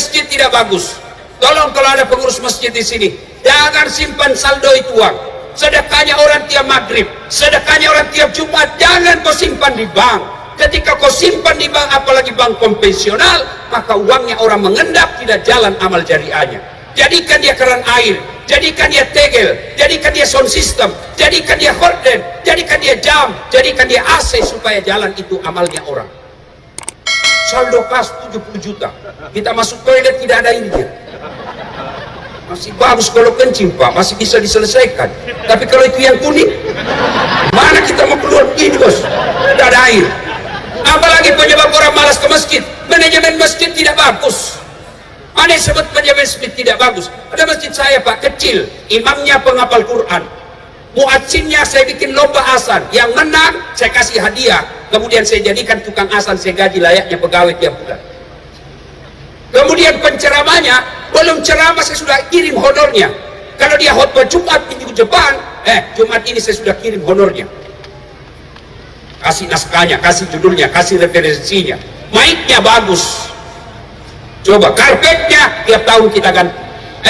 masjid tidak bagus. Tolong kalau ada pengurus masjid di sini, jangan simpan saldo itu uang. Sedekahnya orang tiap maghrib, sedekahnya orang tiap Jumat, jangan kau simpan di bank. Ketika kau simpan di bank, apalagi bank konvensional, maka uangnya orang mengendap, tidak jalan amal jariahnya. Jadikan dia keran air, jadikan dia tegel, jadikan dia sound system, jadikan dia horden, jadikan dia jam, jadikan dia AC, supaya jalan itu amalnya orang. Saldo kas 70 juta, kita masuk toilet tidak ada ini. Masih bagus kalau kencing Pak, masih bisa diselesaikan. Tapi kalau itu yang kuning, mana kita mau keluar begini bos? Tidak ada air. Apalagi penyebab orang malas ke masjid, manajemen masjid tidak bagus. Ada yang sebut manajemen masjid tidak bagus. Ada masjid saya Pak, kecil, imamnya penghafal Quran, muadzinnya saya bikin lomba azan, yang menang saya kasih hadiah, kemudian saya jadikan tukang azan, saya gaji layaknya pegawai tiap bulan. Kemudian penceramahnya, belum ceramah saya sudah kirim honornya. Kalau dia khotbah Jumat minggu depan, Jumat ini saya sudah kirim honornya. Kasih naskahnya, kasih judulnya, kasih referensinya. Mic-nya bagus. Coba karpetnya tiap tahun kita ganti.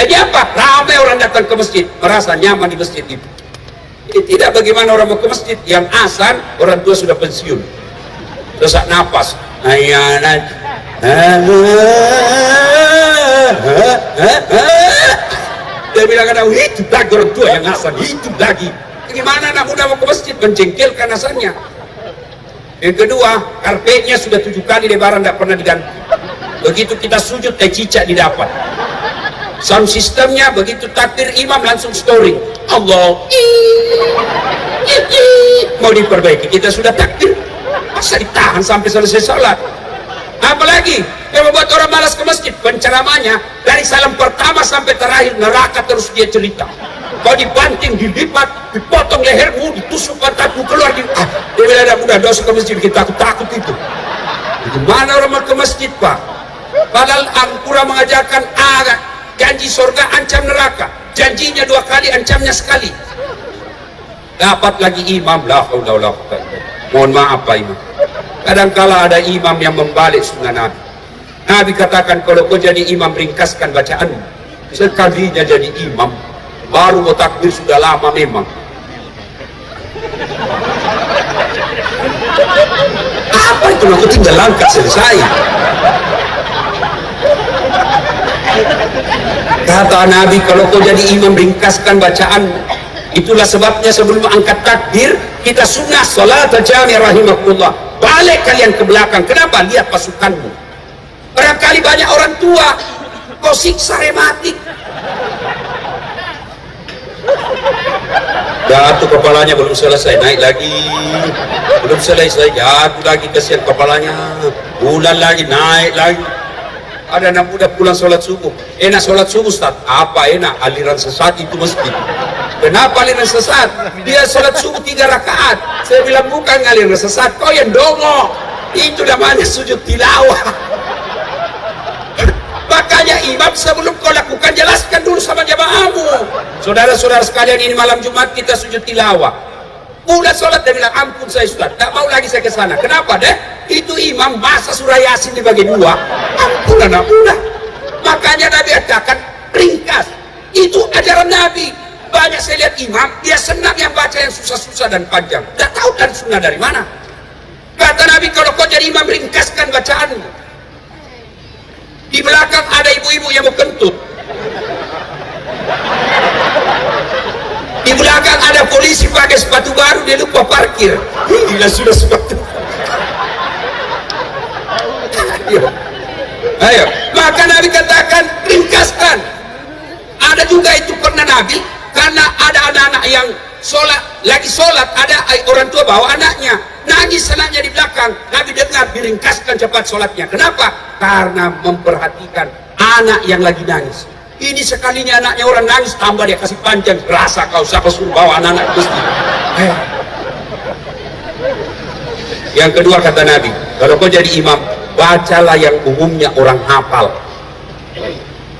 Dia apa? Ramai orang datang ke masjid, merasa nyaman di masjid itu. Tidak bagaimana orang mau ke masjid yang azan, orang tua sudah pensiun. Sesak napas. Dia bilang ada itu lagi orang tua yang azan, itu lagi. Gimana anak muda mau ke masjid, menjengkelkan azannya. Yang kedua, karpetnya sudah 7 kali lebaran tidak pernah diganti. Begitu kita sujud, cicak didapat. Sound sistemnya begitu takbir imam langsung story. Allah mau diperbaiki, kita sudah takbir, masa ditahan sampai selesai sholat? Apalagi yang membuat orang malas ke masjid, penceramahnya dari salam pertama sampai terakhir neraka terus dia cerita. Kau dibanting, dilipat, dipotong lehermu, ditusuk pantatmu, keluar dia bilang ada mudah dosa ke masjid, kita takut itu. Gimana orang mau ke masjid Pak? Padahal Al-Quran mengajarkan janji surga ancam neraka, janjinya 2 kali, ancamnya sekali. Dapat lagi imam, la haula wala quwwata. Mohon maaf Pak Imam, kadangkala ada imam yang membalik sunnah Nabi. Nabi katakan kalau kau jadi imam, ringkaskan bacaanmu. Sekalinya jadi imam, baru mau takbir sudah lama memang. Apa itu? Aku tinggal langkah selesai. Kata Nabi, kalau kau jadi imam, ringkaskan bacaan. Itulah sebabnya sebelum angkat takbir, kita sunnah salat jami rahimakumullah. Balik kalian ke belakang. Kenapa? Lihat pasukanmu. Barangkali banyak orang tua kau siksa rematik. Jatuh kepalanya, belum selesai, naik lagi, belum selesai, jatuh lagi, kesian kepalanya, bulan lagi, naik lagi. Ada anak muda pulang sholat subuh, enak sholat subuh Ustaz. Apa enak? Aliran sesat itu masjid. Kenapa aliran sesat? Dia sholat subuh 3 rakaat. Saya bilang bukan aliran sesat, kau yang dongo. Itu namanya sujud tilawah. Makanya imam sebelum kau lakukan, jelaskan dulu sama jamaahmu. Saudara-saudara sekalian, ini malam Jumat kita sujud tilawah. Mulai sholat dia bilang, ampun saya Ustaz, tak mau lagi saya ke sana. Kenapa deh? Itu imam masa surah Yasin dibagi 2. Ampun anak muda. Makanya Nabi katakan ringkas. Itu ajaran Nabi. Banyak saya lihat imam, dia senang yang baca yang susah-susah dan panjang. Tak tahu dan sunnah dari mana. Kata Nabi, kalau kau jadi imam, ringkaskan bacaanmu. Di belakang ada ibu-ibu yang mau kentut. Di belakang ada polisi pakai sepatu baru, dia lupa parkir. Gila sudah sepatu. Ayo. Maka Nabi katakan ringkaskan. Ada juga itu pernah Nabi, karena ada anak-anak yang lagi sholat, ada orang tua bawa anaknya, nangis anaknya di belakang. Nabi dengar, diringkaskan cepat sholatnya. Kenapa? Karena memperhatikan anak yang lagi nangis. Ini sekalinya anaknya orang nangis, tambah dia kasih panjang. Rasa kau siapa suruh bawa anak-anak mesti. Yang kedua kata Nabi, kalau kau jadi imam, bacalah yang umumnya orang hafal.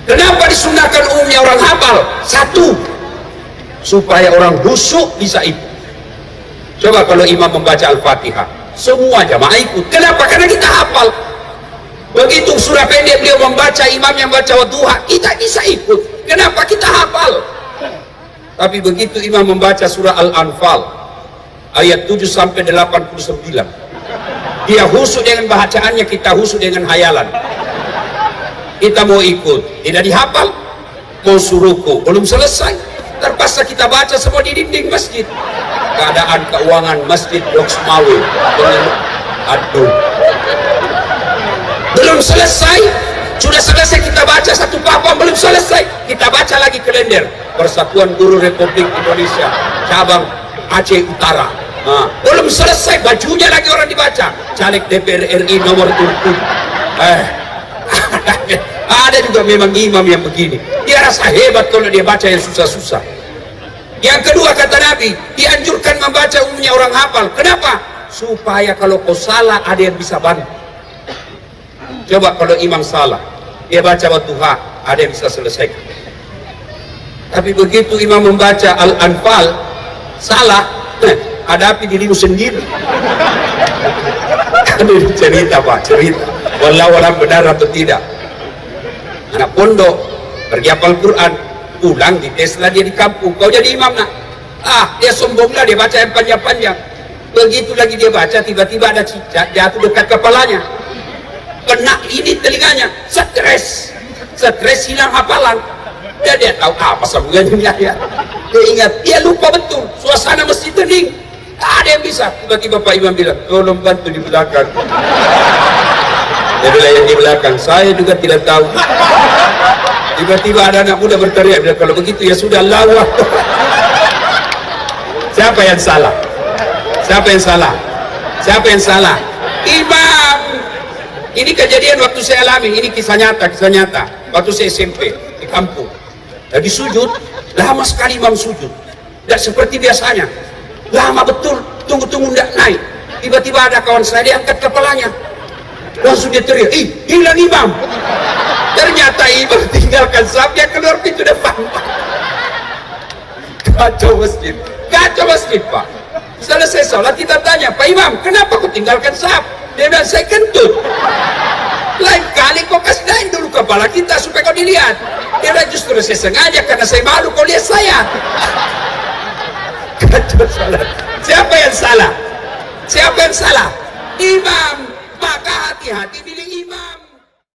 Kenapa disunahkan umumnya orang hafal? 1, supaya orang khusyuk bisa ikut. Coba kalau imam membaca Al-Fatihah, semua jamaah ikut. Kenapa? Karena kita hafal. Begitu surah pendek beliau membaca, imam yang baca wadduha, kita bisa ikut. Kenapa? Kita hafal. Tapi begitu imam membaca surah Al-Anfal ayat 7 sampai 89, dia husuk dengan bacaannya, kita husuk dengan hayalan. Kita mau ikut, tidak dihafal, mau suruhku, belum selesai, terpaksa kita baca semua di dinding masjid. Keadaan keuangan masjid Blok Semawi dengan aduh, belum selesai, sudah selesai kita baca satu papan, belum selesai kita baca lagi kalender Persatuan Guru Republik Indonesia cabang Aceh Utara. Nah, belum selesai, bajunya lagi orang dibaca, caleg DPR RI nomor urut. Ada juga memang imam yang begini, dia rasa hebat kalau dia baca yang susah-susah. Yang kedua kata Nabi, dianjurkan membaca umumnya orang hafal. Kenapa? Supaya kalau kau salah ada yang bisa bantu. Coba kalau imam salah, dia baca wadduha, ada yang bisa selesaikan. Tapi begitu imam membaca Al-Anfal salah, hadapi dirimu sendiri. Aduh, cerita Pak, cerita. Wallahu a'lam benar atau tidak. Anak pondok pergi hafal Quran, pulang diteslah dia di kampung, kau jadi imam nak. Dia sombonglah, dia baca yang panjang-panjang. Begitu lagi dia baca, tiba-tiba ada cicak jatuh dekat kepalanya, kena ini telinganya, stres hilang hafalan. Dia tahu apa sambungannya ya. Dia ingat, dia lupa betul, suasana masjid hening, ada yang bisa. Tiba-tiba Pak Imam bilang, tolong bantu di belakang. Dia bilang yang di belakang, saya juga tidak tahu. Tiba-tiba ada anak muda berteriak, bilang, kalau begitu ya sudah lawak. Siapa yang salah? Siapa yang salah? Siapa yang salah? Imam. Ini kejadian waktu saya alami, ini kisah nyata. Waktu saya SMP di kampung. Di sujud, lama sekali imam sujud. Tidak seperti biasanya. Lama betul, tunggu-tunggu tidak naik. Tiba-tiba ada kawan saya, dia angkat kepalanya. Langsung dia teriak, hilang imam. Ternyata imam tinggalkan saf, dia keluar pintu depan. Kacau masjid Pak. Selesai sholat kita tanya, Pak Imam, kenapa kau tinggalkan saf? Dia bilang, saya kentut. Lain kali kau kasih naik dulu kepala kita supaya kau dilihat. Dia bilang, justru saya sengaja karena saya malu kau lihat saya. Kacau sholat. Siapa yang salah? Imam. Maka hati-hati pilih imam.